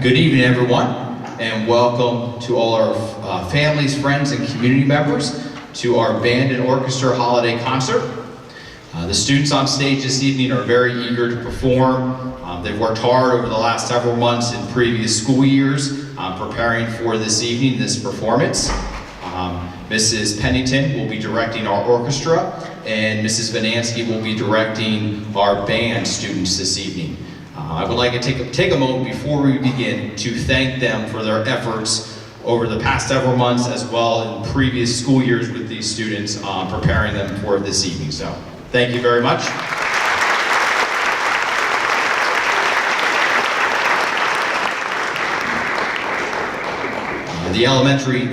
Good evening, everyone, and welcome to all our families, friends, and community members to our band and orchestra holiday concert. The students on stage this evening are very eager to perform. They've worked hard over the last several months in previous school years preparing for this evening, this performance. Mrs. Pennington will be directing our orchestra, and Mrs. Vanansky will be directing our band students this evening. I would like to take a moment before we begin to thank them for their efforts over the past several months, as well in previous school years with these students, preparing them for this evening. So, thank you very much. The elementary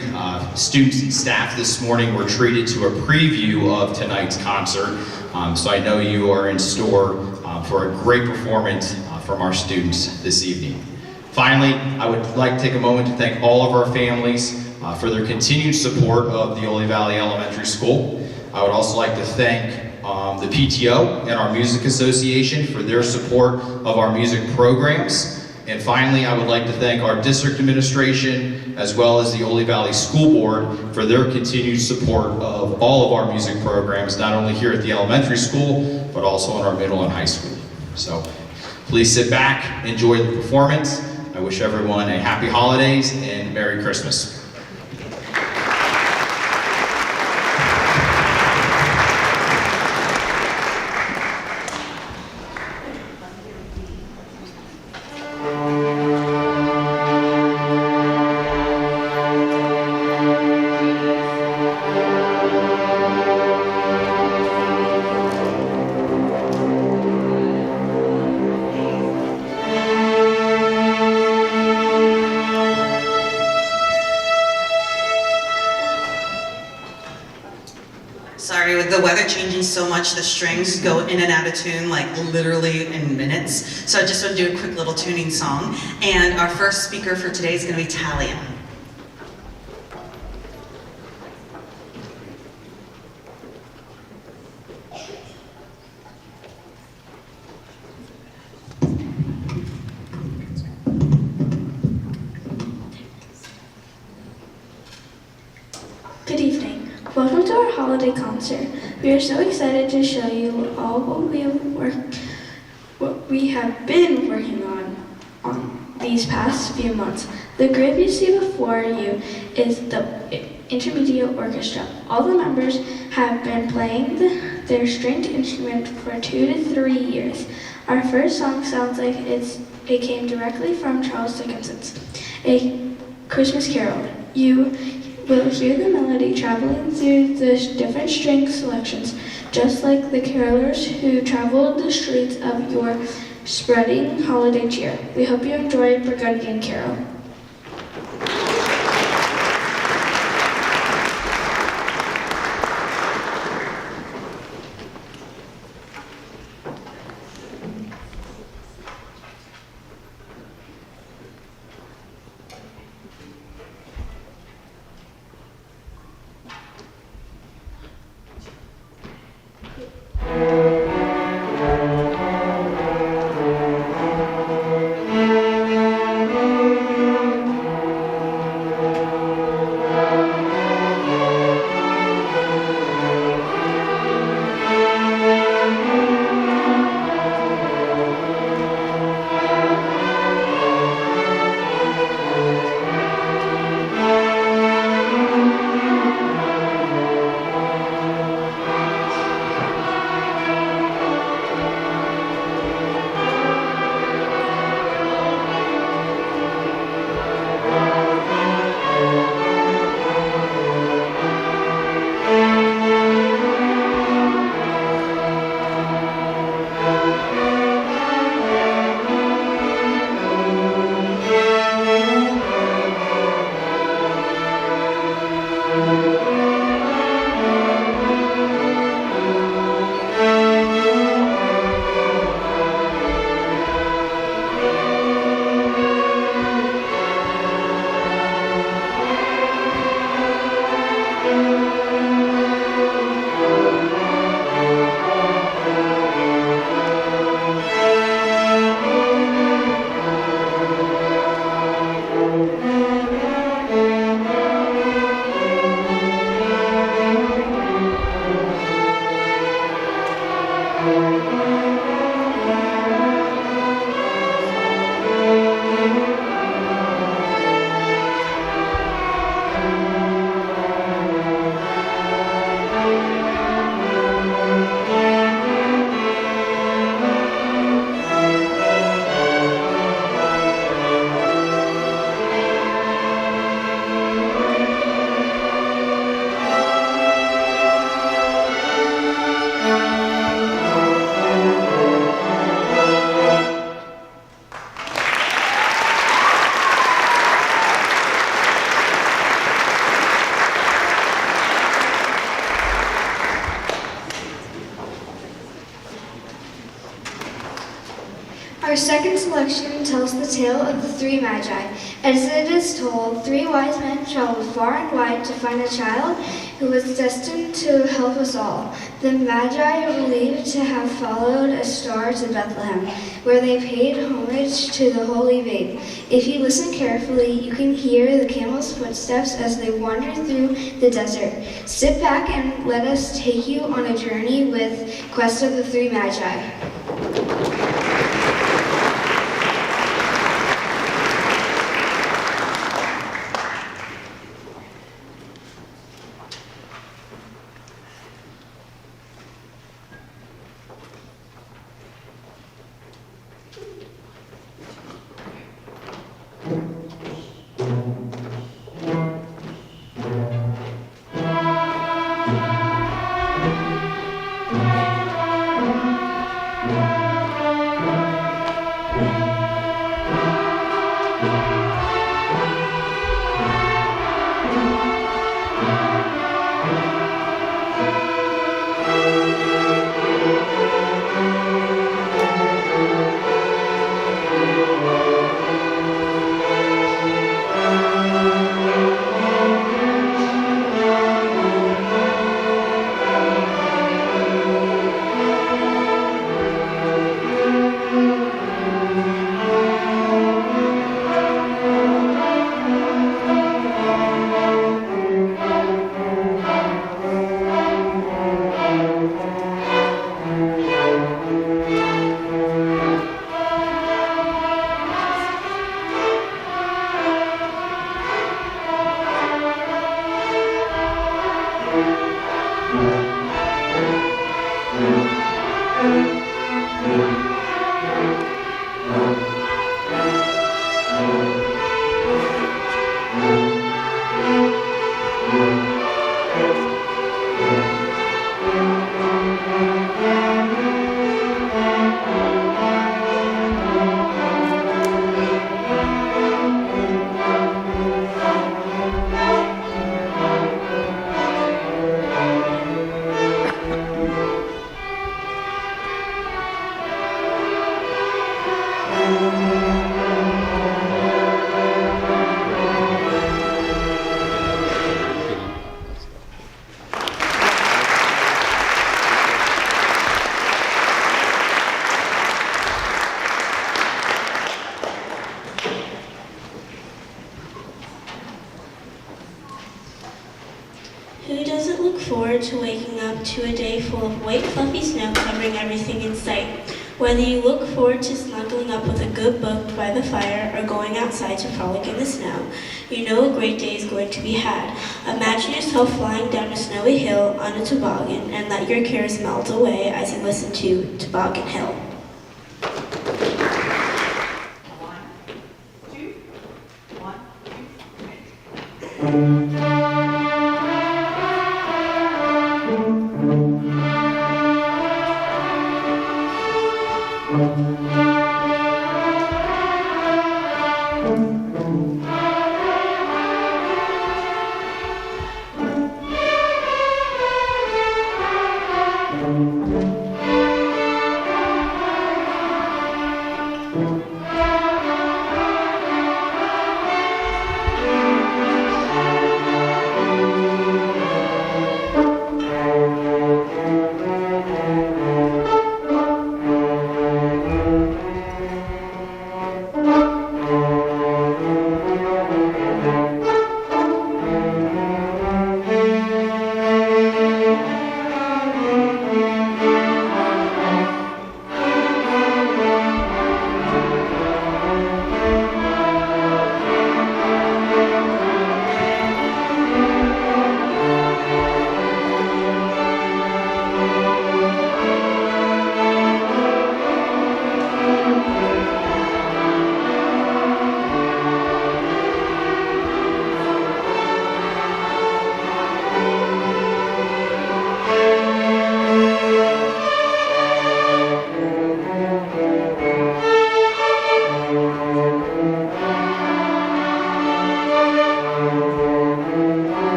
students and staff this morning were treated to a preview of tonight's concert, so I know you are in store for a great performance from our students this evening. Finally, I would like to take a moment to thank all of our families for their continued support of the Ole Valley Elementary School. I would also like to thank the PTO and our Music Association for their support of our music programs. And finally, I would like to thank our district administration as well as the Ole Valley School Board for their continued support of all of our music programs, not only here at the elementary school, but also in our middle and high school. So please sit back, enjoy the performance. I wish everyone a happy holidays and Merry Christmas. Sorry, with the weather changing so much, the strings go in and out of tune like literally in minutes. So I just want to do a quick little tuning song. And our first speaker for today is going to be Talia. Good evening. Welcome to our holiday concert. We are so excited to show you all what we have been working on these past few months. The group you see before you is the intermediate orchestra. All the members have been playing their stringed instrument for 2 to 3 years. Our first song sounds like it came directly from Charles Dickens's A Christmas Carol. You will hear the melody traveling through the different string selections, just like the carolers who traveled the streets of your spreading holiday cheer. We hope you enjoy Burgundian Carol. Our second selection tells the tale of the three magi. As it is told, three wise men traveled far and wide to find a child who was destined to help us all. The magi were believed to have followed a star to Bethlehem, where they paid homage to the holy babe. If you listen carefully, you can hear the camels' footsteps as they wander through the desert. Sit back and let us take you on a journey with Quest of the Three Magi. Who doesn't look forward to waking up to a day full of white fluffy snow covering everything in sight? Whether you look forward to snuggling up with a good book by the fire or going outside to frolic in the snow, you know a great day is going to be had. Imagine yourself flying down a snowy hill on a toboggan and let your cares melt away as you listen to Toboggan Hill. 1, 2, 1, 2, 3.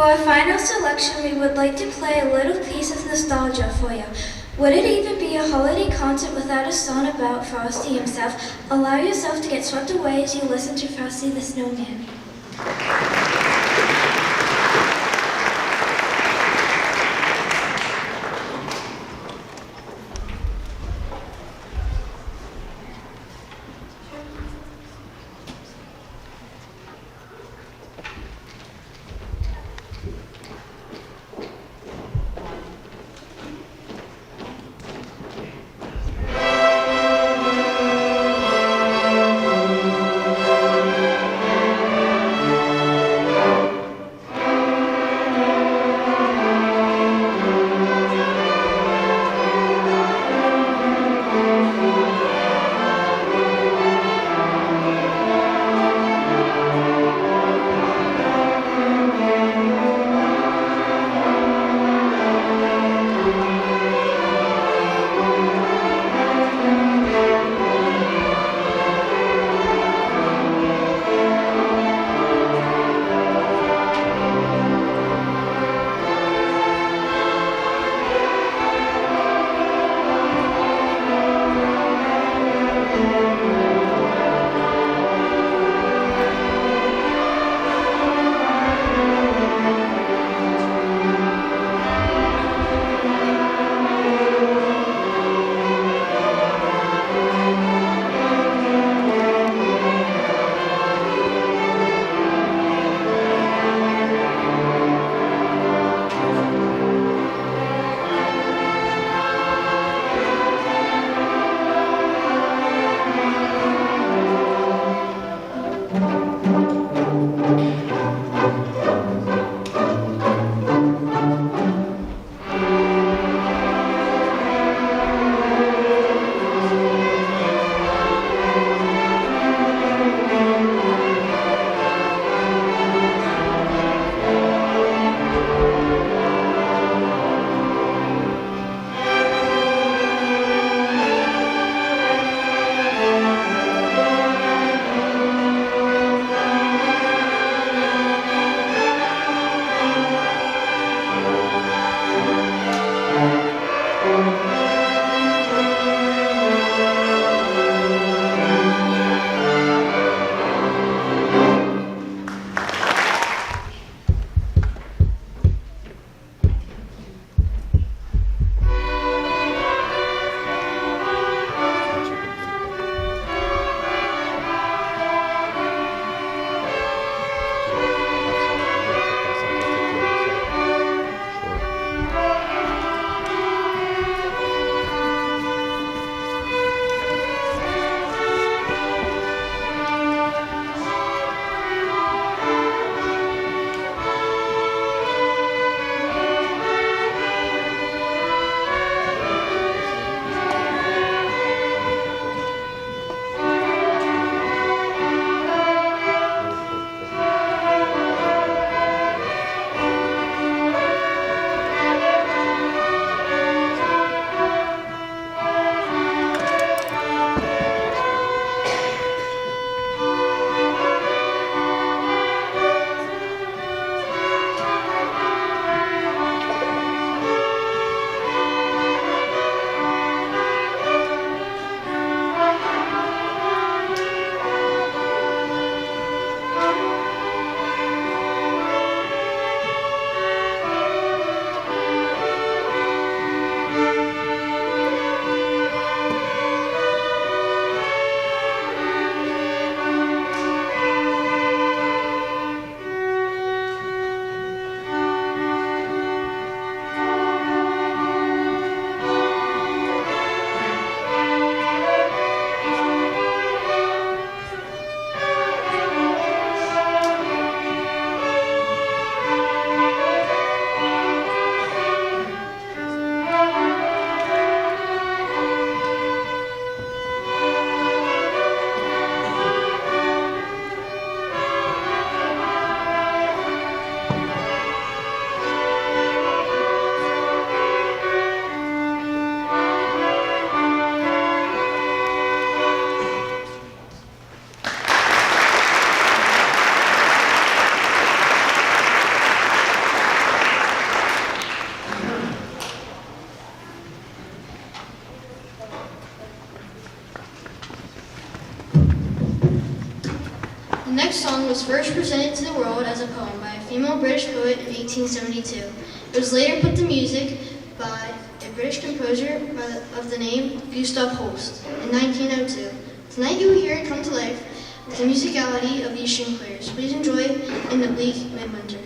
our final selection, we would like to play a little piece of nostalgia for you. Would it even be a holiday concert without a song about Frosty himself? Allow yourself to get swept away as you listen to Frosty the Snowman. The next song was first presented to the world as a poem by a female British poet in 1872. It was later put to music by a British composer of the name Gustav Holst in 1902. Tonight you will hear it come to life with the musicality of these string players. Please enjoy In the Bleak Midwinter.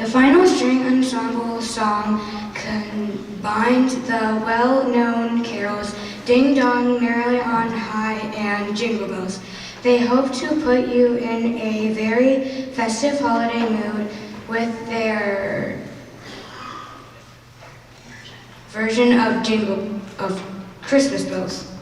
The final string ensemble song combined the well-known carols Ding Dong, Merrily on High, and Jingle Bells. They hope to put you in a very festive holiday mood with their version of Christmas Bells.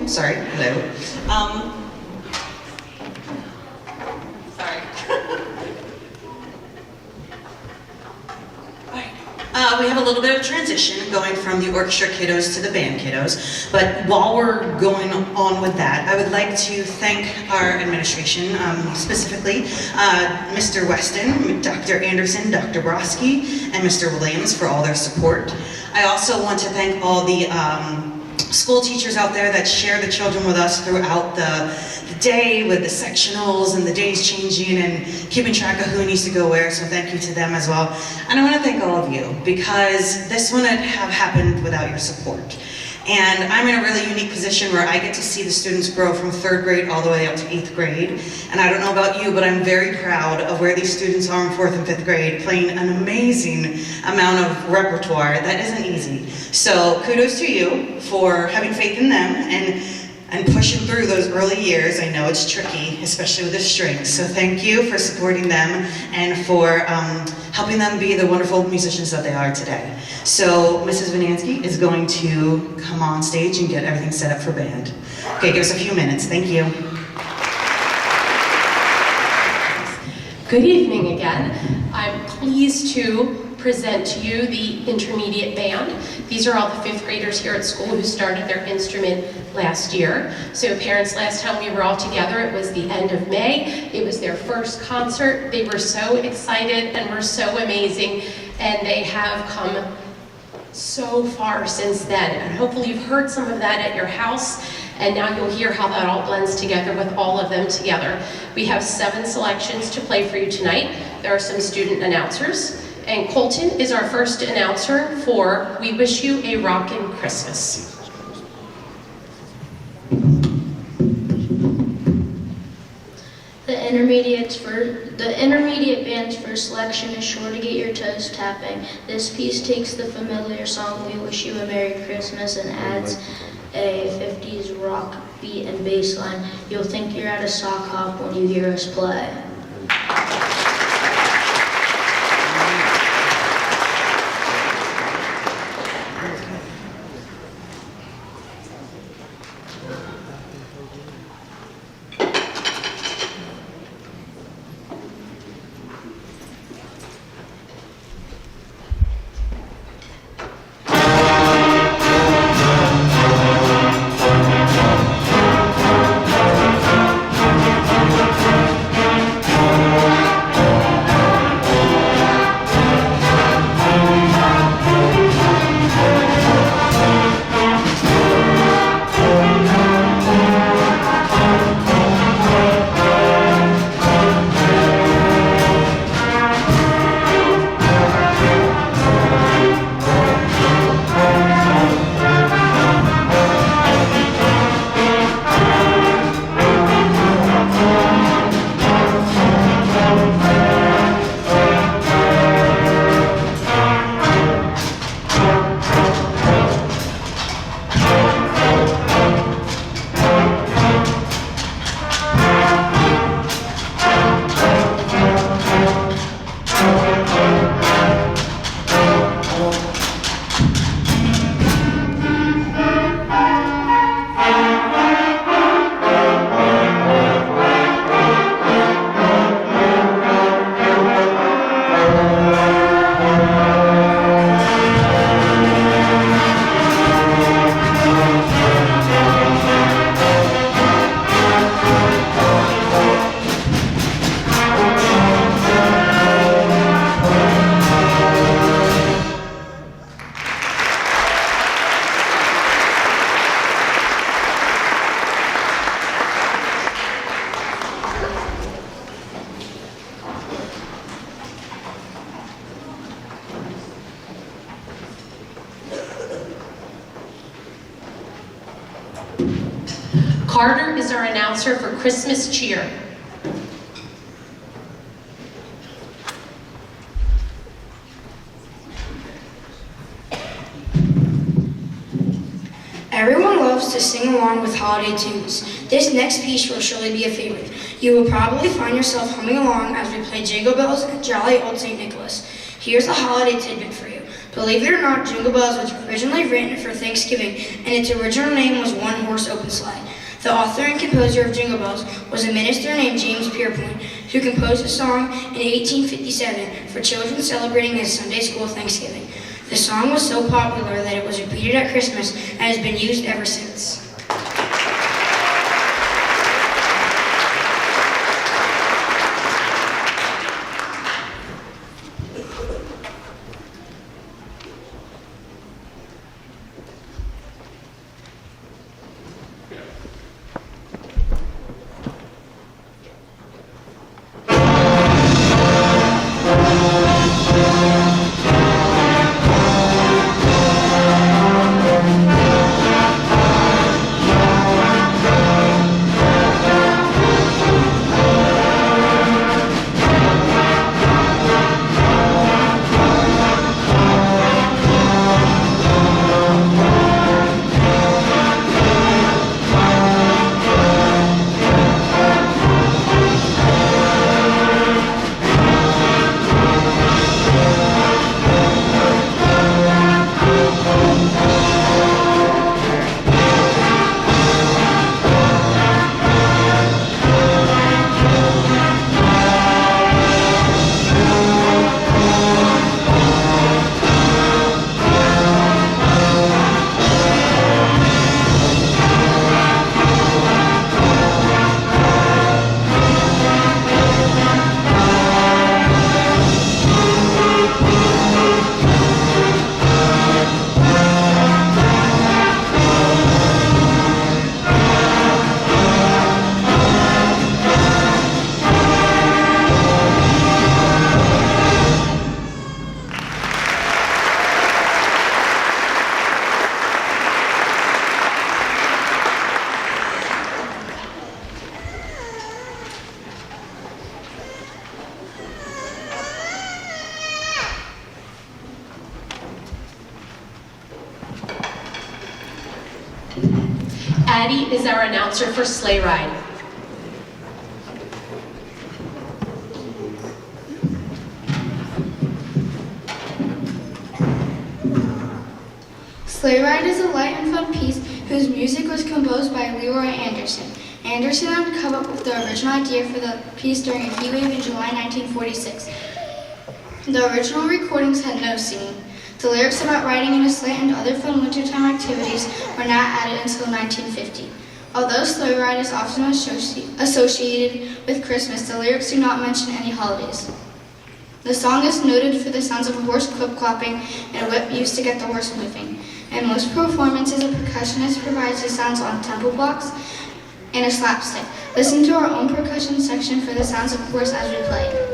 sorry, hello. Sorry. We have a little bit of transition going from the orchestra kiddos to the band kiddos, but while we're going on with that, I would like to thank our administration, specifically Mr. Weston, Dr. Anderson, Dr. Broski, and Mr. Williams for all their support. I also want to thank all the school teachers out there that share the children with us throughout the day with the sectionals and the days changing and keeping track of who needs to go where, so thank you to them as well. And I want to thank all of you because this wouldn't have happened without your support. And I'm in a really unique position where I get to see the students grow from 3rd grade all the way up to 8th grade. And I don't know about you, but I'm very proud of where these students are in 4th and 5th grade, playing an amazing amount of repertoire that isn't easy. So kudos to you for having faith in them and pushing through those early years. I know it's tricky, especially with the strings. So thank you for supporting them and for helping them be the wonderful musicians that they are today. So Mrs. Vinansky is going to come on stage and get everything set up for band. Okay, give us a few minutes. Thank you. Good evening again. I'm pleased to present to you the intermediate band. These are all the 5th graders here at school who started their instrument last year. So parents, last time we were all together, it was the end of May. It was their first concert. They were so excited and were so amazing, and they have come so far since then. And hopefully you've heard some of that at your house, and now you'll hear how that all blends together with all of them together. We have 7 selections to play for you tonight. There are some student announcers. And Colton is our first announcer for We Wish You a Rockin' Christmas. The intermediate band's first selection is Sure to Get Your Toes Tapping. This piece takes the familiar song We Wish You a Merry Christmas and adds a 50s rock beat and bass line. You'll think you're at a sock hop when you hear us play. Carter is our announcer for Christmas Cheer. Everyone loves to sing along with holiday tunes. This next piece will surely be a favorite. You will probably find yourself humming along as we play Jingle Bells and Jolly Old St. Nicholas. Here's a holiday tidbit for you. Believe it or not, Jingle Bells was originally written for Thanksgiving, and its original name was One Horse Open Sleigh. The author and composer of Jingle Bells was a minister named James Pierpont, who composed a song in 1857 for children celebrating his Sunday school Thanksgiving. The song was so popular that it was repeated at Christmas and has been used ever since. Addie is our announcer for Sleigh Ride. Sleigh Ride is a light and fun piece whose music was composed by Leroy Anderson. Anderson had come up with the original idea for the piece during a heat wave in July 1946. The original recordings had no singing. The lyrics about riding in a sleigh and other fun wintertime activities were not added until 1950. Although Sleigh Ride is often associated with Christmas, the lyrics do not mention any holidays. The song is noted for the sounds of a horse clip-clopping and a whip used to get the horse moving. In most performances, a percussionist provides the sounds on tempo blocks and a slapstick. Listen to our own percussion section for the sounds of horse as we play.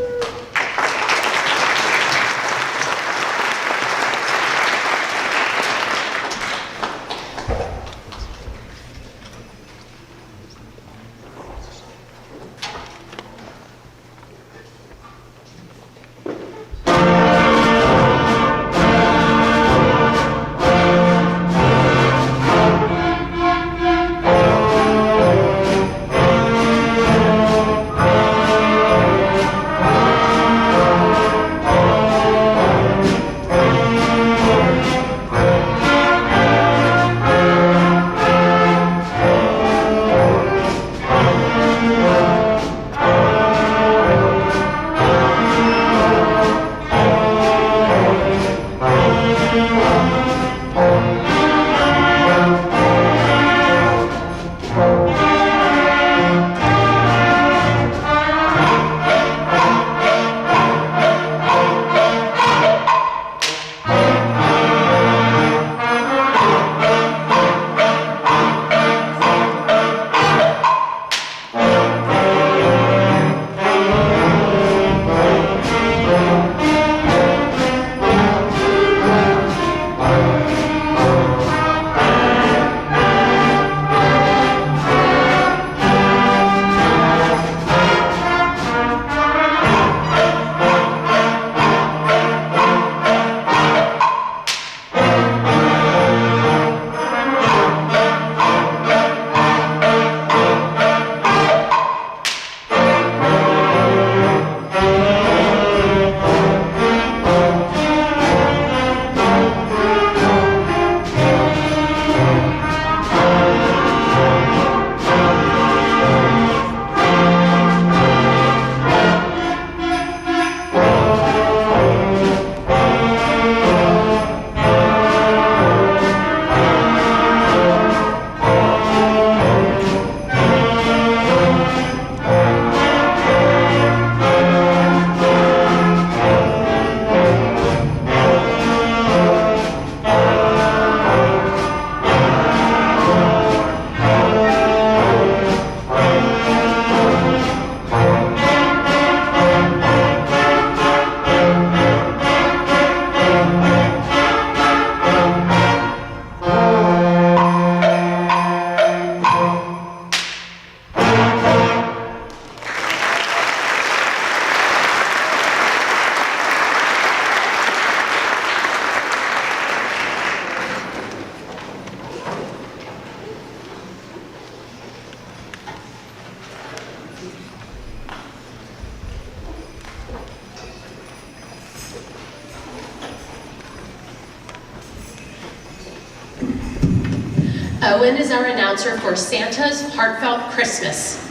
Owen is our announcer for Santa's Heartfelt Christmas.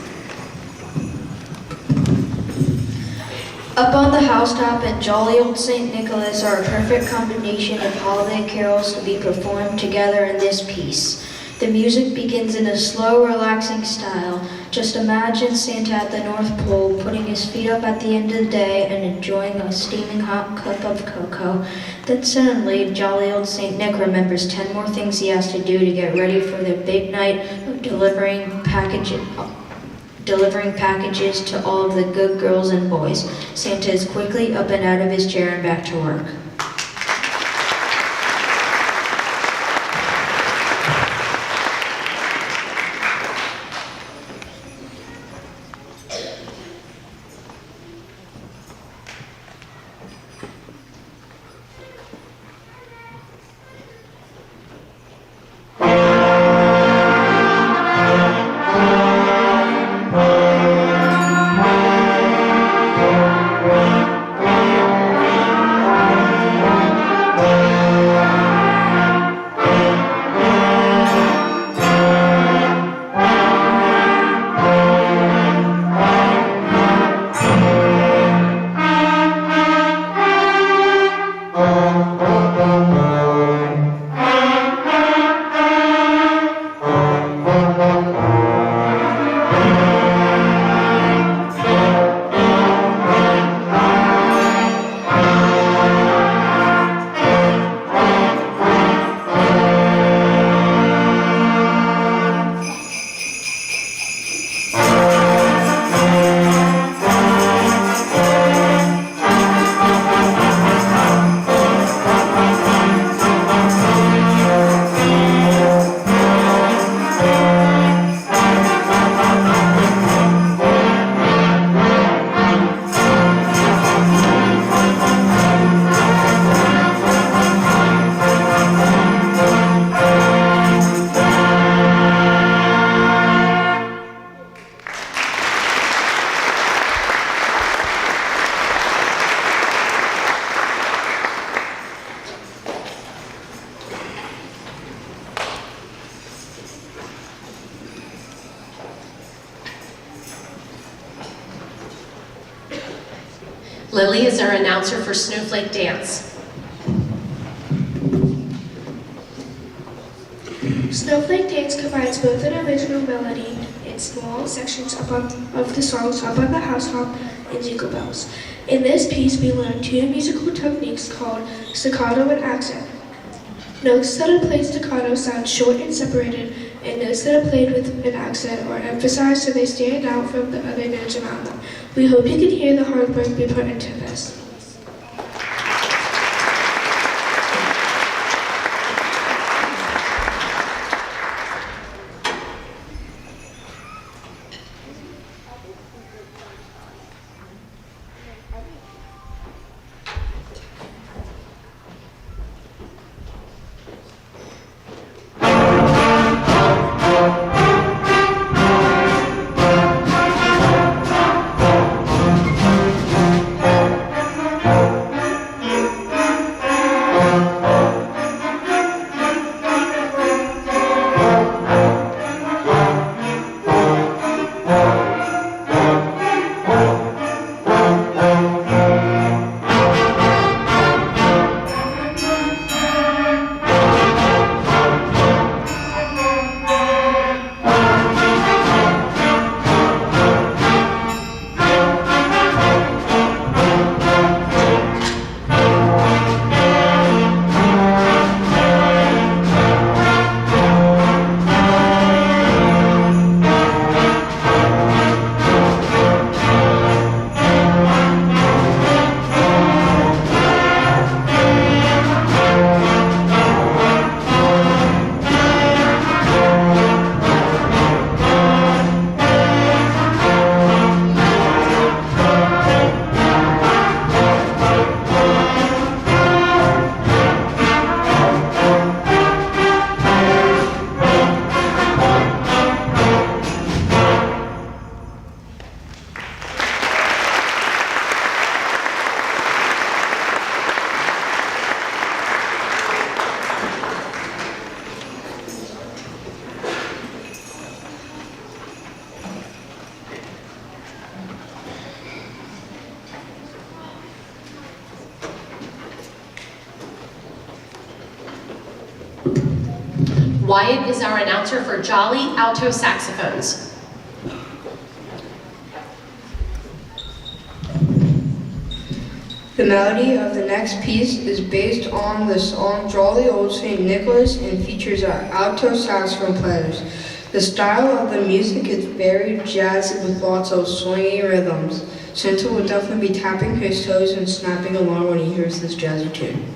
Up on the housetop and jolly old St. Nicholas are a perfect combination of holiday carols to be performed together in this piece. The music begins in a slow, relaxing style. Just imagine Santa at the North Pole putting his feet up at the end of the day and enjoying a steaming hot cup of cocoa. Then suddenly, jolly old St. Nick remembers 10 more things he has to do to get ready for the big night of delivering packages to all of the good girls and boys. Santa is quickly up and out of his chair and back to work. Lily is our announcer for Snowflake Dance. Snowflake Dance combines both an original melody and small sections of the songs Up on the Housetop and Jingle Bells. In this piece, we learn two musical techniques called staccato and accent. Notes that are played staccato sound short and separated, and notes that are played with an accent are emphasized so they stand out from the other notes around them. We hope you can hear the hard work we put into this. Wyatt is our announcer for Jolly Alto Saxophones. The melody of the next piece is based on the song Jolly Old St. Nicholas and features our alto saxophone players. The style of the music is very jazzy with lots of swinging rhythms. Santa will definitely be tapping his toes and snapping along when he hears this jazzy tune.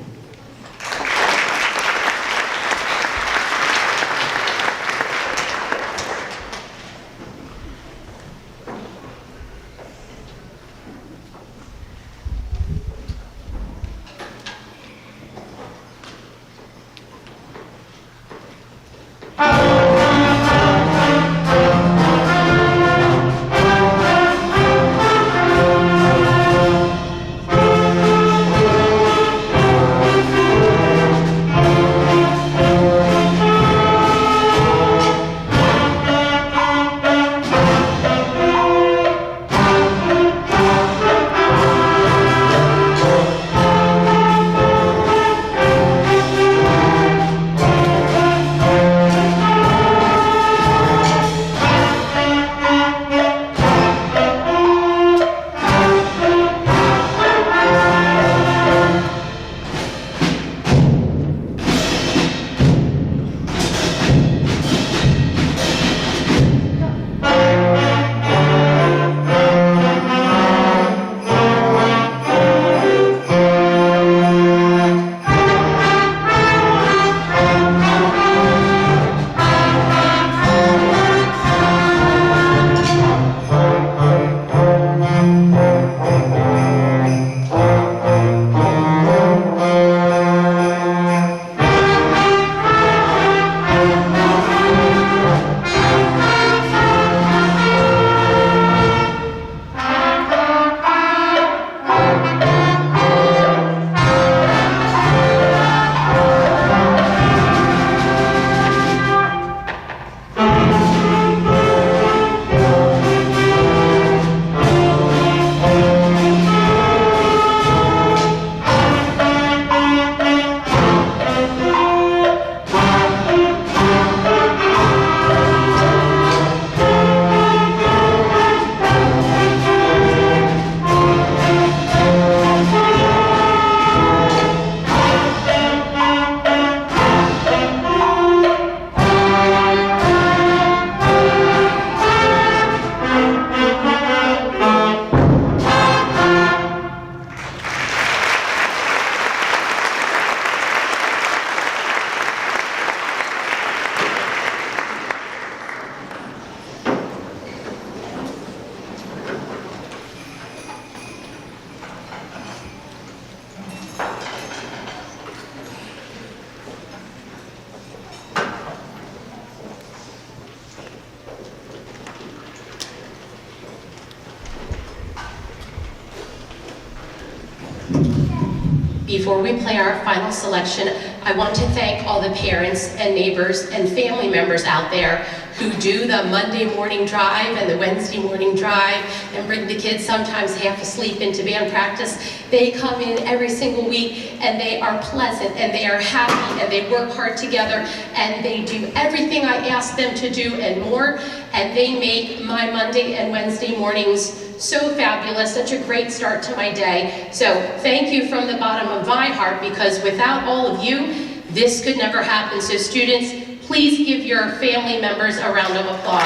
Before we play our final selection, I want to thank all the parents and neighbors and family members out there who do the Monday morning drive and the Wednesday morning drive and bring the kids sometimes half asleep into band practice. They come in every single week and they are pleasant and they are happy and they work hard together and they do everything I ask them to do and more, and they make my Monday and Wednesday mornings so fabulous, such a great start to my day. So thank you from the bottom of my heart, because without all of you, this could never happen. So students, please give your family members a round of applause.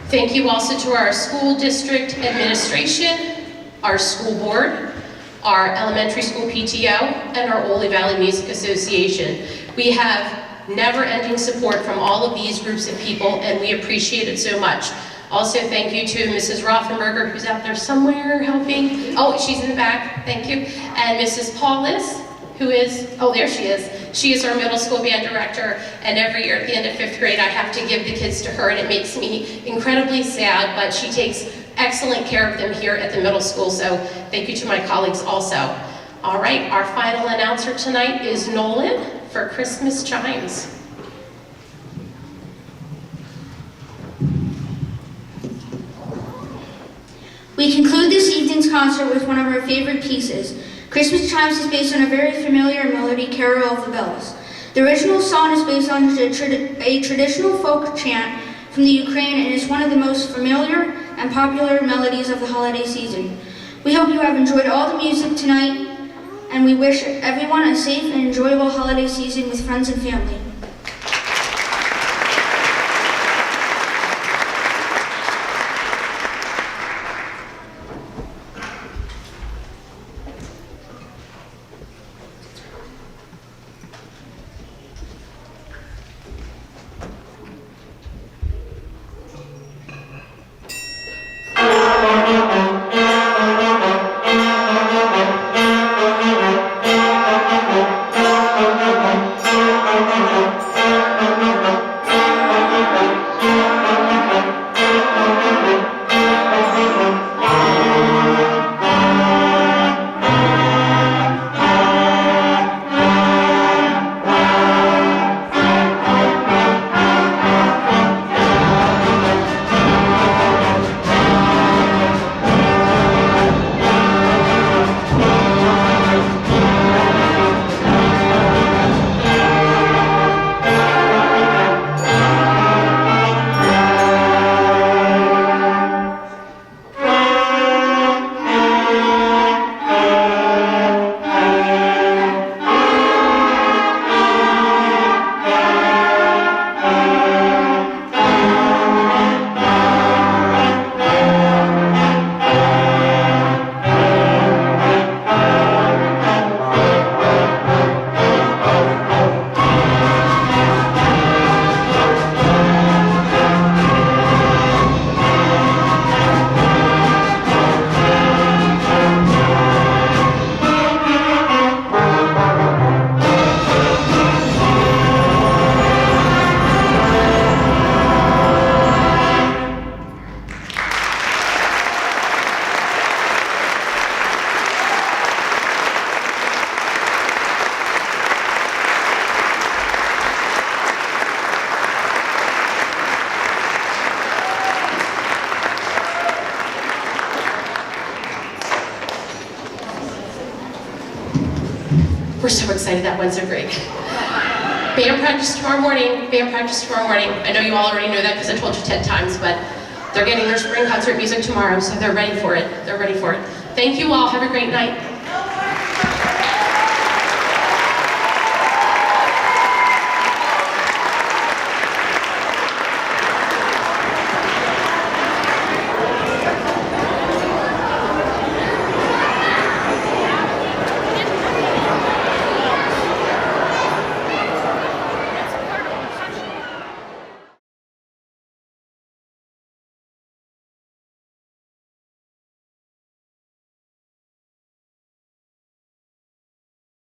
Thank you also to our school district administration, our school board, our elementary school PTO, and our Ole Valley Music Association. We have never-ending support from all of these groups of people, and we appreciate it so much. Also, thank you to Mrs. Rothenberger, who's out there somewhere helping. Oh, she's in the back, thank you. And Mrs. Paulus, who is, oh, there she is. She is our middle school band director, and every year at the end of 5th grade, I have to give the kids to her, and it makes me incredibly sad, but she takes excellent care of them here at the middle school, so thank you to my colleagues also. All right, our final announcer tonight is Nolan for Christmas Chimes. We We conclude this evening's concert with one of our favorite pieces. Christmas Chimes is based on a very familiar melody, Carol of the Bells. The original song is based on a traditional folk chant from the Ukraine and is one of the most familiar and popular melodies of the holiday season. We hope you have enjoyed all the music tonight, and we wish everyone a safe and enjoyable holiday season with friends and family. We're so excited, that went so great. Band practice tomorrow morning, band practice tomorrow morning. I know you all already know that because I told you 10 times, but they're getting their spring concert music tomorrow, so they're ready for it. They're ready for it. Thank you all, have a great night.